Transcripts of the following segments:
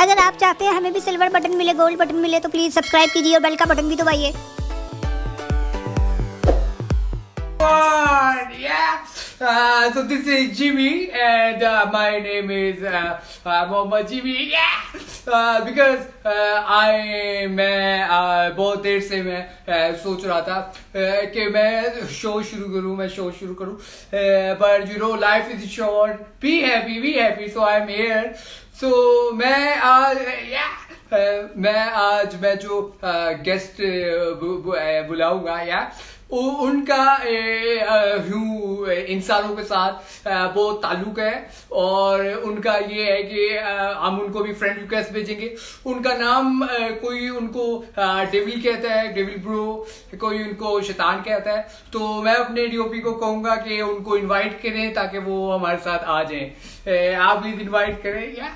अगर आप चाहते हैं हमें भी सिल्वर बटन मिले, गोल्ड बटन मिले, तो प्लीज सब्सक्राइब कीजिए और बेल का बटन भी दबाइए। Yeah. So this is Jimmy, and my name is Mohammad Jimmy. Yeah. Because मैं बहुत देर से मैं सोच रहा था कि मैं शो शुरू करूँ, but you know life is short. Be happy. So I'm here. So मैं मैं जो गेस्ट बुलाऊंगा या उनका इंसानों के साथ बहुत ताल्लुक है, और उनका ये है कि हम उनको भी फ्रेंड रिक्वेस्ट भेजेंगे। उनका नाम कोई उनको डेविल कहता है, डेविल ब्रो, कोई उनको शैतान कहता है। तो मैं अपने डीओपी को कहूंगा कि उनको इनवाइट करें ताकि वो हमारे साथ आ जाएं। आप भी इनवाइट करें या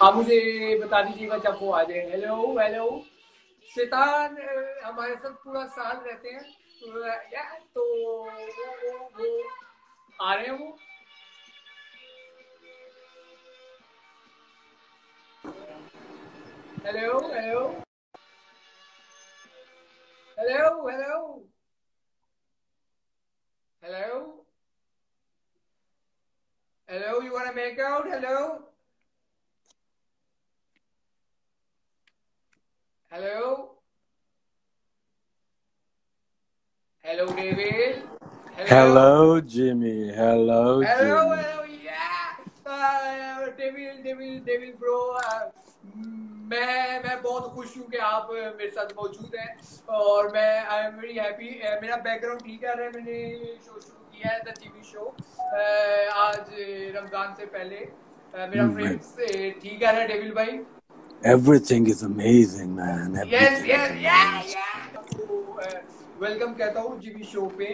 आप मुझे बता दीजिएगा जब वो आ जाए। हेलो शैतान हमारे साथ पूरा साल रहते हैं, तो वो आ रहे हैं। वो hello you wanna make out? Hello David. Hello Jimmy. Hello Jimmy. Yeah. Devil bro, मैं बहुत खुश हूँ कि आप मेरे साथ मौजूद हैं, और मैं आई एम वेरी हैप्पी। मेरा बैकग्राउंड ठीक है, मैंने शो शुरू किया है, द टीवी शो, आज रमजान से पहले। मेरा फ्रेम्स ठीक है डेविल भाई? Everything is amazing, man. Yes. Welcome कहता हूँ जीवी शो पे।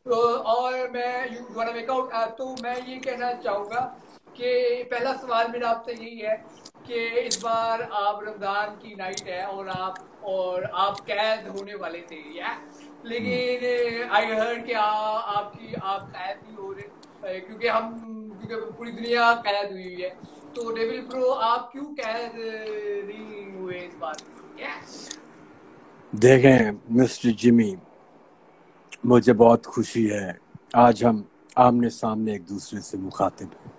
और मैं यू वांना मेक आउट, तो मैं ये कहना चाहूंगा कि पहला सवाल मेरा आपसे यही है कि इस बार आप रमजान की नाइट है और आप कैद होने वाले थे, लेकिन आई हर्ड कि आप कैद नहीं हो रहे, क्योंकि पूरी दुनिया कैद हुई है। तो डेविल ब्रो, आप क्यों कैद नहीं हुए इस बार? देखें मिस्टर जिमी, मुझे बहुत खुशी है आज हम आमने सामने एक दूसरे से मुखातिब हैं।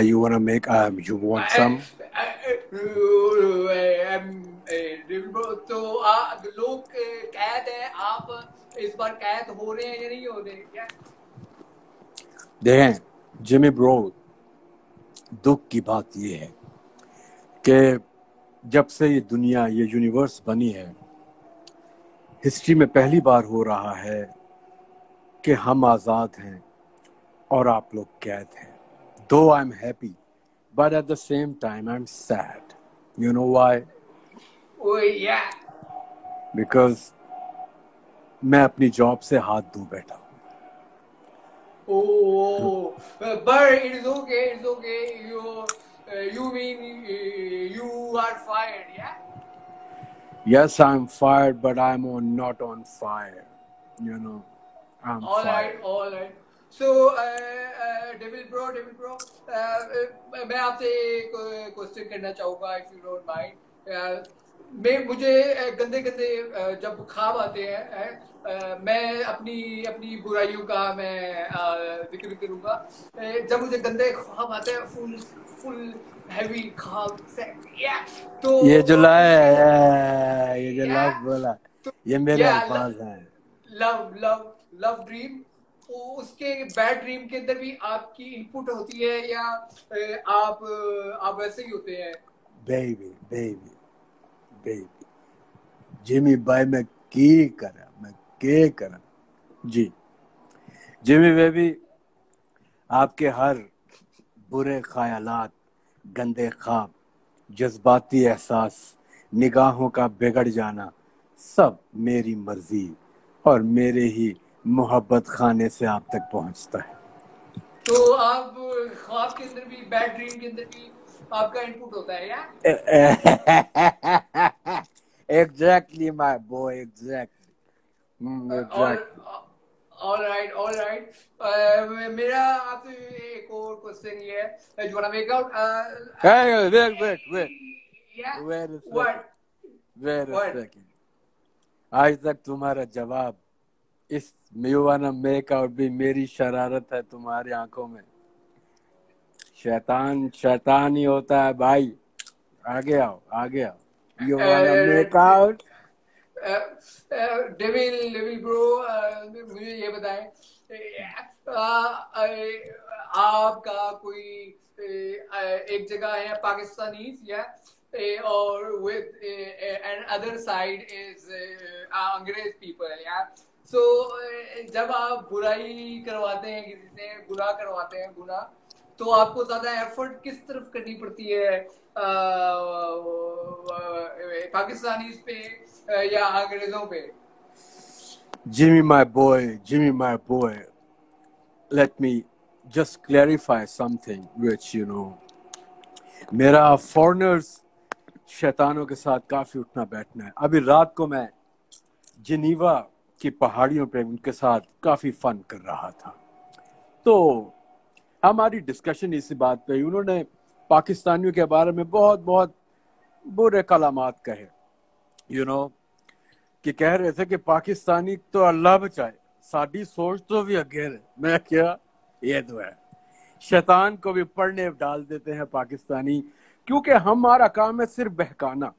You want some? तो लोग कैद है, आप इस बार कैद हो रहे हैं या नहीं हो रहे? देखें जिमी ब्रो, दुख की बात ये है कि जब से ये दुनिया, ये यूनिवर्स बनी है, हिस्ट्री में पहली बार हो रहा है कि हम आज़ाद हैं और आप लोग कैद हैं। Though I'm happy, but at the same time I'm sad. You know why? Oh yeah. Because मैं अपनी जॉब से हाथ धो बैठा हूँ। Oh, but it's okay. You mean you are fired, yeah? Yes, I'm fired, but I'm not on fire. You know, I'm fired. All right. So, devil bro, मैं आपसे एक क्वेश्चन करना चाहूँगा, if you don't mind. मुझे गंदे जब ख्वाब आते हैं, मैं अपनी बुराइयों का मैं जिक्र करूँगा। जब मुझे गंदे ख्वाब आते हैं, फुल हैवी ख्वाब से, तो ये जो लव बोला, ये मेरे अल्फाज हैं। लव ड्रीम, उसके बैड ड्रीम के अंदर भी आपकी इनपुट होती है या आप वैसे ही होते हैं? बेबी जिमी भाई, मैं के करा जी। जिमी बेबी, आपके हर बुरे ख्यालात, गंदे ख्वाब, जज्बाती एहसास, निगाहों का बिगड़ जाना, सब मेरी मर्जी और मेरे ही मोहब्बत खाने से आप तक पहुंचता है। तो आप ख्वाब के अंदर भी, बैड ड्रीम के अंदर भी आपका इनपुट होता है या? Exactly my boy, exactly. All right, all right. मेरा आपसे एक और क्वेश्चन ये है. You wanna make out? Hey, wait. Yeah. Wait a second. What? Wait a What? second. आज तक तुम्हारा जवाब इस you wanna make out भी मेरी शरारत है तुम्हारी आंखों में. शैतान ही होता है भाई. आगे आओ. You wanna make out? Devil bro, मुझे ये बताएं, आपका कोई एक जगह है पाकिस्तानी या और with and other side is अंग्रेज पीपल या. सो जब आप बुराई करवाते हैं किसी से, गुनाह करवाते हैं गुनाह, तो आपको ज्यादा एफर्ट किस तरफ करनी पड़ती है, पाकिस्तानी पे या अंग्रेजों पे? Jimmy, my boy, let me just clarify something which, मेरा फॉरेनर्स शैतानों के साथ काफी उठना बैठना है. अभी रात को मैं जिनीवा की पहाड़ियों पे उनके साथ काफी फन कर रहा था, तो हमारी डिस्कशन इसी बात पे, उन्होंने पाकिस्तानियों के बारे में बहुत बहुत बुरे कलामात कहे, कि कह रहे थे कि पाकिस्तानी तो अल्लाह बचाए, साड़ी सोच तो भी अगे है. मैं क्या, ये तो है, शैतान को भी पढ़ने डाल देते हैं पाकिस्तानी, क्योंकि हमारा काम है सिर्फ बहकाना.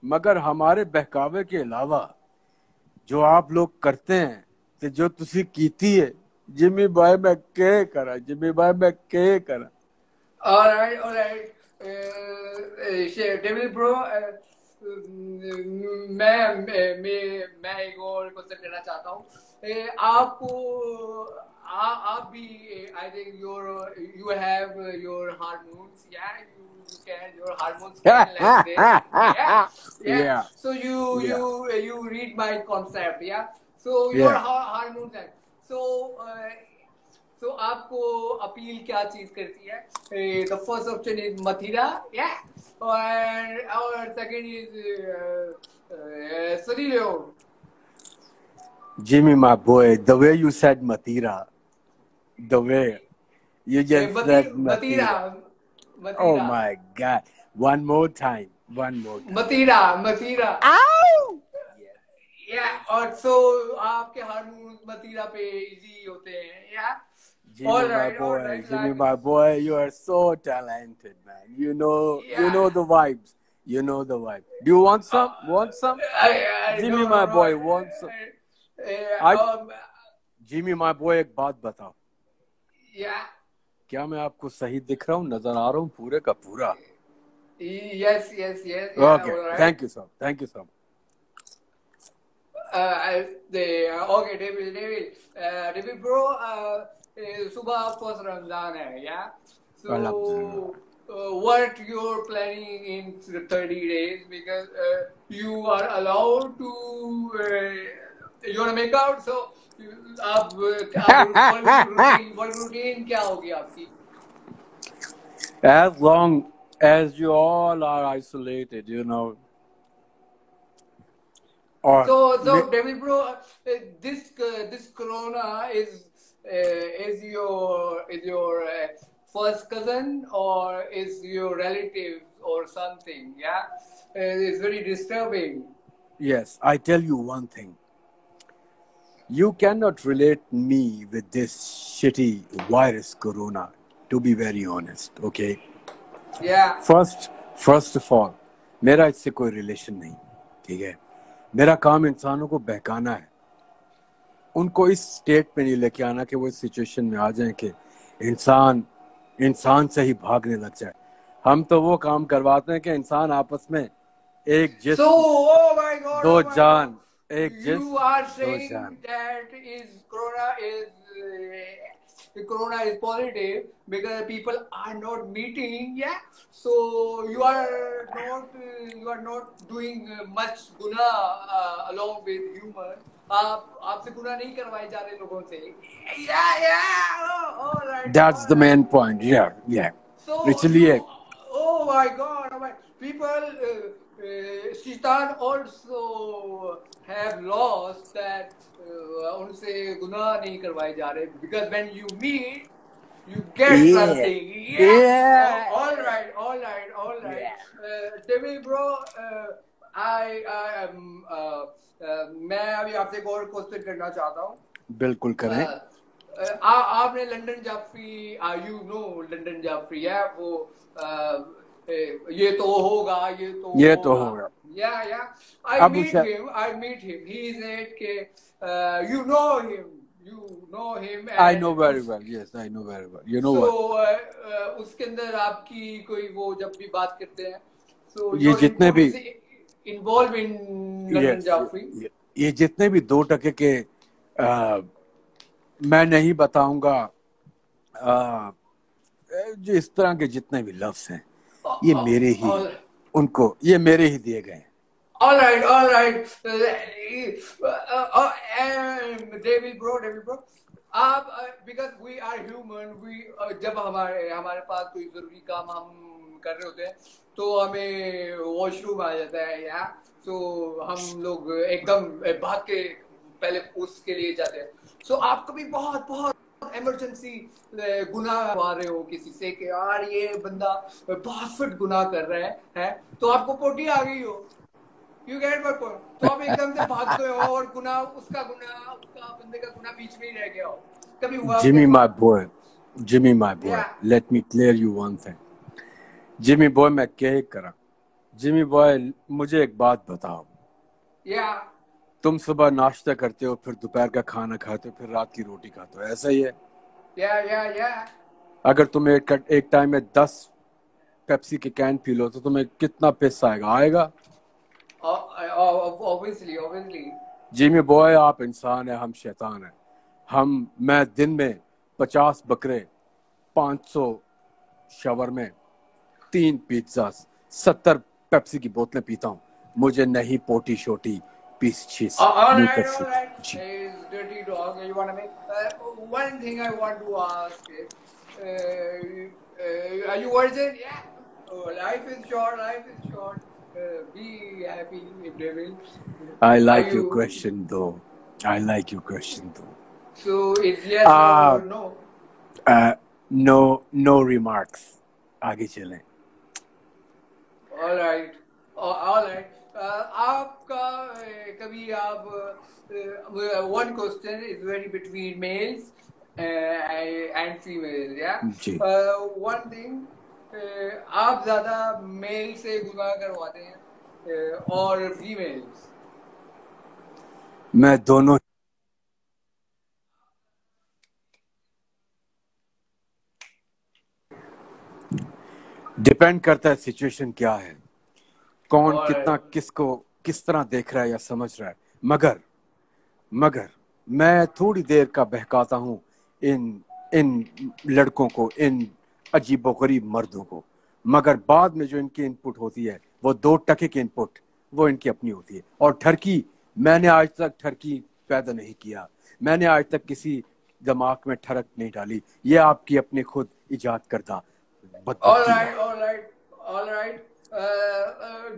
मगर हमारे बहकावे के अलावा जो आप लोग करते हैं, तो जो तुसी कीती है, जिमी भाई मैं के करा. Alright. डेविल ब्रो, मैं एक और क्वेश्चन करना चाहता हूँ. आपको आप भी, I think you have your hormones, yeah, your hormones can like this, yeah. So you read my concept, yeah. So your hormones, so आपको अपील क्या चीज करती है? The first option is Mathura, yeah, और second is Sierra Leone. Jimmy, my boy, the way you said Mathira, the way you just said Mathira. Oh my God. One more time. Mathira. Ow! Yeah, और so आपके hormones Mathura पे easy होते हैं, yeah. Jimmy, my boy, you are so talented, man. You know the vibes. Do you want some? Jimmy, my boy, want some? Jimmy, my boy, एक बात बताओ. Yeah. क्या मैं आपको सही दिख रहा हूँ, नजर आ रहा हूँ पूरे का पूरा? Yes. Okay, right. Thank you, sir. Okay, David bro, सुबह फर्स्ट रमजान है, yeah. So what you're planning in 30 days, because you are allowed to you want to make out, so आप routine क्या होगी आपकी? As long as you all are isolated, So David bro, this corona is your first cousin or is your relative or something, yeah? It's very disturbing. Yes, I tell you one thing. You cannot relate me with this shitty virus corona, to be very honest, okay? Yeah. First of all, मेरा इससे कोई relation नहीं, ठीक है? मेरा काम इंसानों को बहकाना है, उनको इस स्टेट पे नहीं लेके आना कि वो इस सिचुएशन में आ जाएं कि इंसान से ही भागने लग जाए. हम तो वो काम करवाते हैं कि इंसान आपस में एक जिस्म, दो जान, एक जिस्म, you are saying that corona is positive because people are not meeting, yeah. So you are not doing much guna along with human. आपसे गुनाह नहीं करवाए जा रहे लोगों से. Yeah. All right. That's the main point. Yeah. So इसलिए oh my God, people शैतान also have laws that उनसे गुनाह नहीं करवाए जा रहे, because when you meet you get something. All right. David bro, I am मैं अभी आपसे एक और क्वेश्चन करना चाहता हूँ. बिल्कुल करें. आपने London Jafri, you know London Jafri है वो, ये तो होगा. Yeah. I meet him. He said कि you know him. I know very well. Yes, I know very well. You know what? उसके अंदर आपकी कोई वो जब भी बात करते हैं, so ये जितने भी involved in लंदन जाफरी, ये जितने भी 2 टके के मैं नहीं बताऊंगा, जो इस तरह के जितने भी लफ्ज हैं, ये मेरे ही दिए गए हैं. All right. David bro, आप because we are human, जब हमारे पास कोई जरूरी काम हम कर रहे होते हैं तो हमें वॉशरूम आ जाता है, या तो हम लोग एकदम भाग के पहले उसके लिए जाते हैं. सो आप कभी बहुत इमरजेंसी गुनाह आ रहे हो किसी से कि यार ये बंदा बहुत फिट गुनाह कर रहा है, तो आपको पोटी आ गई हो, यू गेट माय पॉइंट, तो आप एकदम से भाग गए हो और उसका बंदे का गुनाह बीच में ही रह गया हो. कभी हुआ? Jimmy my boy, let me clear you one thing. Jimmy boy, मैं क्या करा? Jimmy boy, मुझे एक बात बताओ. तुम सुबह नाश्ता करते हो, फिर दोपहर का खाना खाते हो, फिर रात की रोटी खाते हो, ऐसा ही है? अगर तुम एक टाइम में 10 पेप्सी के कैन पी लो तो तुम्हें कितना पैसा आएगा? Obviously. जिमी बॉय, आप इंसान है, हम शैतान है. मैं दिन में 50 बकरे, 500 शवरमे, 3 पिज्जा, 70 पेप्सी की बोतलें पीता हूँ. मुझे नहीं पोटी शोटी पीस चीज. All right. Hey, dirty dog. You want to make one thing I want to ask is, are you virgin? Yeah. Life is short. Be happy, devil. I like your question though. So it's yes or no? No remarks. आगे चलें. All right. आपका कभी आप one question is very between males and females, yeah. One thing, आप ज्यादा mail से गुनाह करवाते हैं और फीमेल्स? मैं दोनों. डिपेंड करता है सिचुएशन क्या है, कौन कितना किस तरह देख रहा है या समझ रहा है. मगर मैं थोड़ी देर का बहकाता हूँ इन लड़कों को, इन अजीबोगरीब मर्दों को, मगर बाद में जो इनकी इनपुट होती है वो 2 टके की इनपुट, वो इनकी अपनी होती है. और मैंने आज तक ठरकी पैदा नहीं किया, मैंने आज तक किसी दिमाग में ठरक नहीं डाली. ये आपकी अपनी खुद इजाद करता. All right.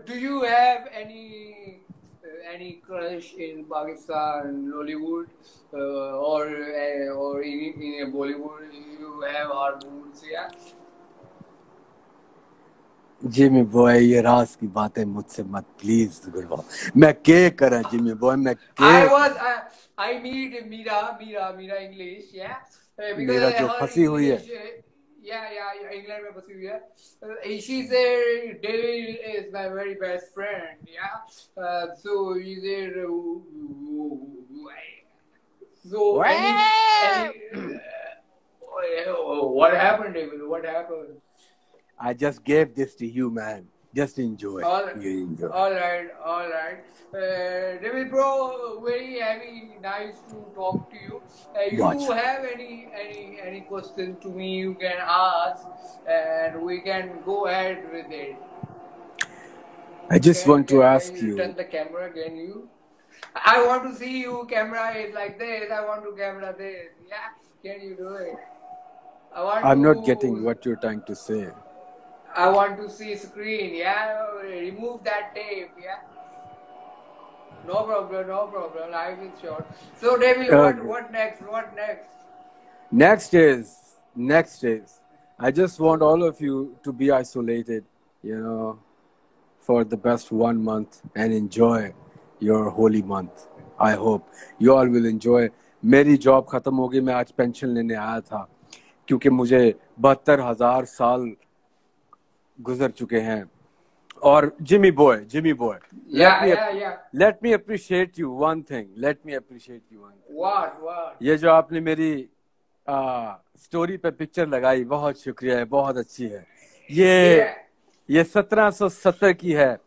Do you have any crush in Pakistan, Lollywood, or in Bollywood? You have hormones, yeah? Jimmy boy, ये राज की बातें मुझसे मत प्लीज गुरबाओ. मैं क्या करा जिमी बॉय, मैं क्या? I meet Mira English, yeah. मेरा जो फंसी हुई है. इंग्लैंड में फंसी हुई है. She said David is my very best friend, yeah. So he said, what happened, David? What happened? I just gave this to you, man. Just enjoy. All right. David bro, very nice to talk to you. You have any question to me, you can ask and we can go ahead with it. I just want to ask you. Turn the camera, can you? I want to see you. Camera is like this. I want to camera this. Yeah, can you do it? I'm not getting what you're trying to say. I want to see screen. Yeah, remove that tape. Yeah, no problem, no problem. Life is short. So, David, Okay. what next? What next? Next is, I just want all of you to be isolated, you know, for the best 1 month and enjoy your holy month. I hope you all will enjoy. मेरी job खत्म हो गई, मैं आज pension लेने आया था क्योंकि मुझे 72,000 साल गुजर चुके हैं. और Jimmy boy, Yeah, yeah, yeah. let me appreciate you one thing. What? ये जो आपने मेरी स्टोरी पे पिक्चर लगाई, बहुत शुक्रिया है, बहुत अच्छी है. Yeah. ये 1770 की है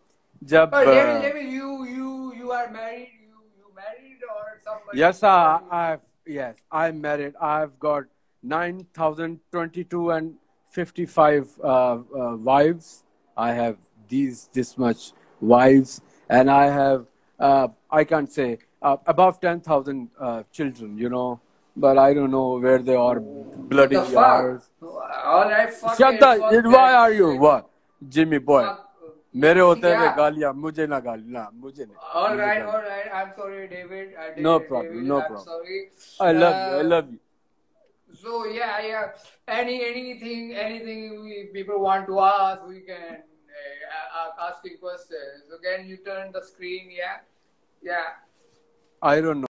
जब But David, you are married. You married or somebody? yes, I'm married. I've got 9,022 and 55 wives. I have this much wives, and I have I can't say above 10,000 children. But I don't know where they are. Bloody What the yars. fuck? All right, fuck Shut it. the. Fuck Why that are you? shit. What? Jimmy boy. Fuck. मेरे होते हुए Yeah. गालियां मुझे ना गाली ना मुझे नहीं. All मुझे right, गाली. all right. I'm sorry, David. No problem, David, no I'm problem. sorry. I love you. So yeah. Anything people want to ask, we can asking questions. So can you turn the screen? Yeah. I don't know.